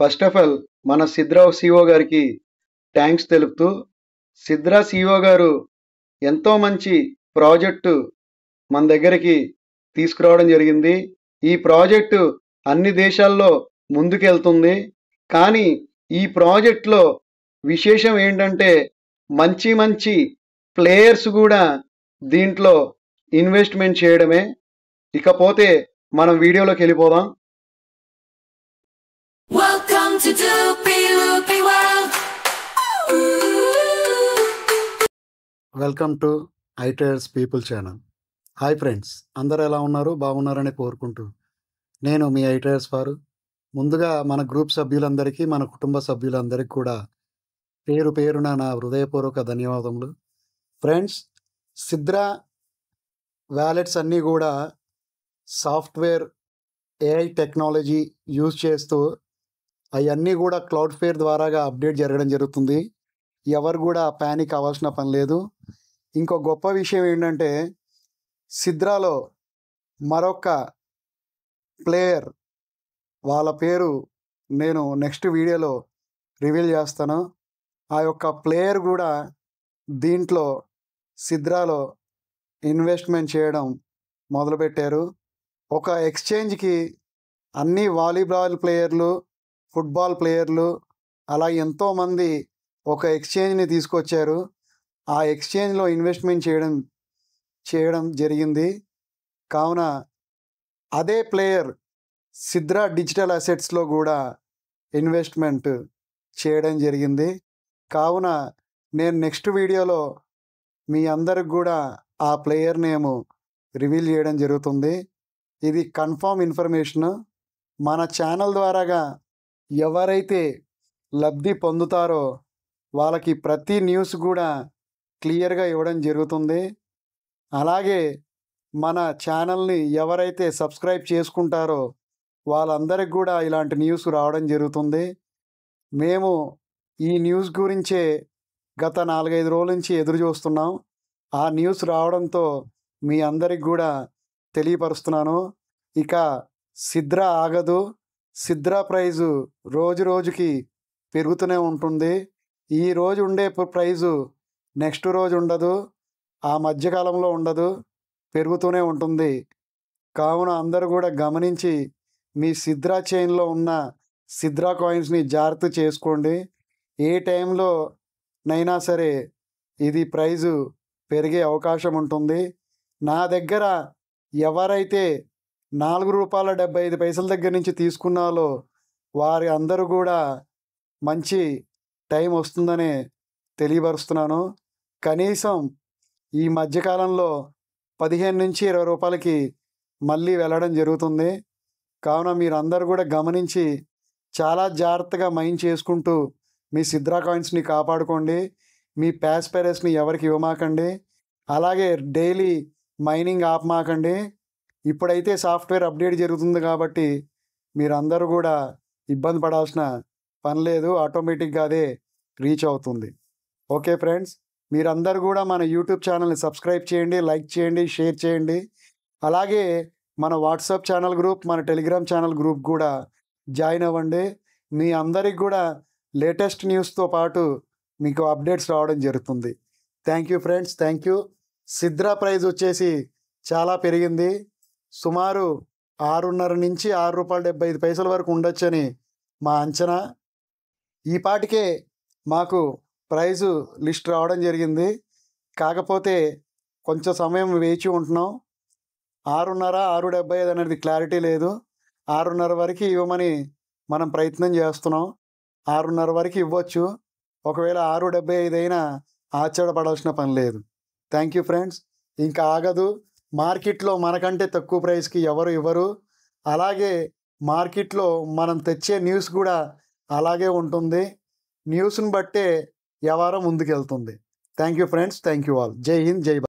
First of all మన Sidra CO గారికి thanks తెలుపుతూ, సిద్రా సిఓ గారు ఎంతో మంచి ప్రాజెక్టు మన దగ్గరికి తీసుకురావడం జరిగింది. ఈ ప్రాజెక్టు అన్ని దేశాల్లో ముందుకెళ్తుంది. కానీ ఈ ప్రాజెక్ట్లో విశేషం ఏంటంటే మంచి మంచి ప్లేయర్స్ కూడా దీంట్లో ఇన్వెస్ట్మెంట్ చేయడమే. ఇకపోతే మనం వీడియోలోకి వెళ్ళిపోదాం. Welcome to Doopy Loopy World. Welcome to iTraders people channel. Hi friends, అందరూ ఎలా ఉన్నారు? బాగున్నారని కోరుకుంటూ నేను మీ ఐట్రేడర్స్ వారు. ముందుగా మన గ్రూప్ సభ్యులందరికీ, మన కుటుంబ సభ్యులందరికీ కూడా పేరు పేరున నా హృదయపూర్వక ధన్యవాదములు. ఫ్రెండ్స్, సిద్రా వ్యాలెట్స్ అన్నీ కూడా సాఫ్ట్వేర్ ఏఐ టెక్నాలజీ యూజ్ చేస్తూ అవన్నీ కూడా క్లౌడ్ ఫేర్ ద్వారాగా అప్డేట్ జరగడం జరుగుతుంది. ఎవరు కూడా ప్యానిక్ అవ్వాల్సిన పని లేదు. ఇంకో గొప్ప విషయం ఏంటంటే సిద్రాలో మరొక ప్లేయర్, వాళ్ళ పేరు నేను నెక్స్ట్ వీడియోలో రివీల్ చేస్తాను. ఆ యొక్క ప్లేయర్ కూడా దీంట్లో సిద్రాలో ఇన్వెస్ట్మెంట్ చేయడం మొదలుపెట్టారు. ఒక ఎక్స్చేంజ్కి అన్ని వాలీబాల్ ప్లేయర్లు, ఫుట్బాల్ ప్లేయర్లు అలా ఎంతోమంది ఒక ఎక్స్చేంజ్ని తీసుకొచ్చారు. ఆ ఎక్స్చేంజ్లో ఇన్వెస్ట్మెంట్ చేయడం జరిగింది. కావున అదే ప్లేయర్ సిద్రా డిజిటల్ అసెట్స్లో కూడా ఇన్వెస్ట్మెంట్ చేయడం జరిగింది. కావున నేను నెక్స్ట్ వీడియోలో మీ అందరికి కూడా ఆ ప్లేయర్ నేము రివీల్ చేయడం జరుగుతుంది. ఇది కన్ఫర్మ్ ఇన్ఫర్మేషన్. మన ఛానల్ ద్వారాగా ఎవరైతే లబ్ధి పొందుతారో వాళ్ళకి ప్రతి న్యూస్ కూడా క్లియర్గా ఇవ్వడం జరుగుతుంది. అలాగే మన ఛానల్ని ఎవరైతే సబ్స్క్రైబ్ చేసుకుంటారో వాళ్ళందరికి కూడా ఇలాంటి న్యూస్ రావడం జరుగుతుంది. మేము ఈ న్యూస్ గురించే గత 4-5 రోజుల నుంచి ఎదురు చూస్తున్నాం. ఆ న్యూస్ రావడంతో మీ అందరికి కూడా తెలియపరుస్తున్నాను. ఇక సిద్రా ఆగదు. సిద్రా ప్రైజు రోజు రోజుకి పెరుగుతూనే ఉంటుంది. ఈ రోజు ఉండే ప్రైజు నెక్స్ట్ రోజు ఉండదు, ఆ మధ్యకాలంలో ఉండదు, పెరుగుతూనే ఉంటుంది. కావున అందరూ కూడా గమనించి మీ సిద్రా చైన్లో ఉన్న సిద్రా కాయిన్స్ని జాగ్రత్త చేసుకోండి. ఏ టైంలో నైనా సరే ఇది ప్రైజు పెరిగే అవకాశం ఉంటుంది. నా దగ్గర ఎవరైతే ₹4.75 దగ్గర నుంచి తీసుకున్నాలో వారి అందరూ కూడా మంచి టైం వస్తుందనే తెలియపరుస్తున్నాను. కనీసం ఈ మధ్యకాలంలో 15 నుంచి ₹20 మళ్ళీ వెళ్ళడం జరుగుతుంది. కావున మీరందరూ కూడా గమనించి చాలా జాగ్రత్తగా మైన్ చేసుకుంటూ మీ సిద్రా కాయిన్స్ని కాపాడుకోండి. మీ ప్యాస్పెరస్ని ఎవరికి ఇవ్వమాకండి. అలాగే డైలీ మైనింగ్ ఆపమాకండి. ఇప్పుడైతే సాఫ్ట్వేర్ అప్డేట్ జరుగుతుంది కాబట్టి మీరందరూ కూడా ఇబ్బంది పడాల్సిన పని లేదు. ఆటోమేటిక్గా అదే రీచ్ అవుతుంది. ఓకే ఫ్రెండ్స్, మీరందరూ కూడా మన యూట్యూబ్ ఛానల్ని సబ్స్క్రైబ్ చేయండి, లైక్ చేయండి, షేర్ చేయండి. అలాగే మన వాట్సాప్ ఛానల్ గ్రూప్, మన టెలిగ్రామ్ ఛానల్ గ్రూప్ కూడా జాయిన్ అవ్వండి. మీ అందరికి కూడా లేటెస్ట్ న్యూస్తో పాటు మీకు అప్డేట్స్ రావడం జరుగుతుంది. Thank you friends, thank you. సిద్రా ప్రైజ్ వచ్చేసి చాలా పెరిగింది. సుమారు 6.5 నుంచి ₹6.75 వరకు ఉండొచ్చని మా అంచనా. ఈ పాటికే మాకు ప్రైజు లిస్ట్ రావడం జరిగింది. కాకపోతే కొంచెం సమయం వేచి ఉంటున్నాం. 6.5, 6.75 అనేది క్లారిటీ లేదు. 6.5 వరకు ఇవ్వమని మనం ప్రయత్నం చేస్తున్నాం. 6.5 వరకు ఇవ్వచ్చు. ఒకవేళ 6.75 అయినా ఆశ్చర్యపడాల్సిన పని లేదు. Thank you friends. ఇంకా ఆగదు. మార్కెట్లో మనకంటే తక్కువ ప్రైస్కి ఎవరు ఇవ్వరు. అలాగే మార్కెట్లో మనం తెచ్చే న్యూస్ కూడా అలాగే ఉంటుంది. న్యూస్ని బట్టే వ్యవహారం ముందుకెళ్తుంది. Thank you friends, thank you all. జై హింద్, జై భారత్.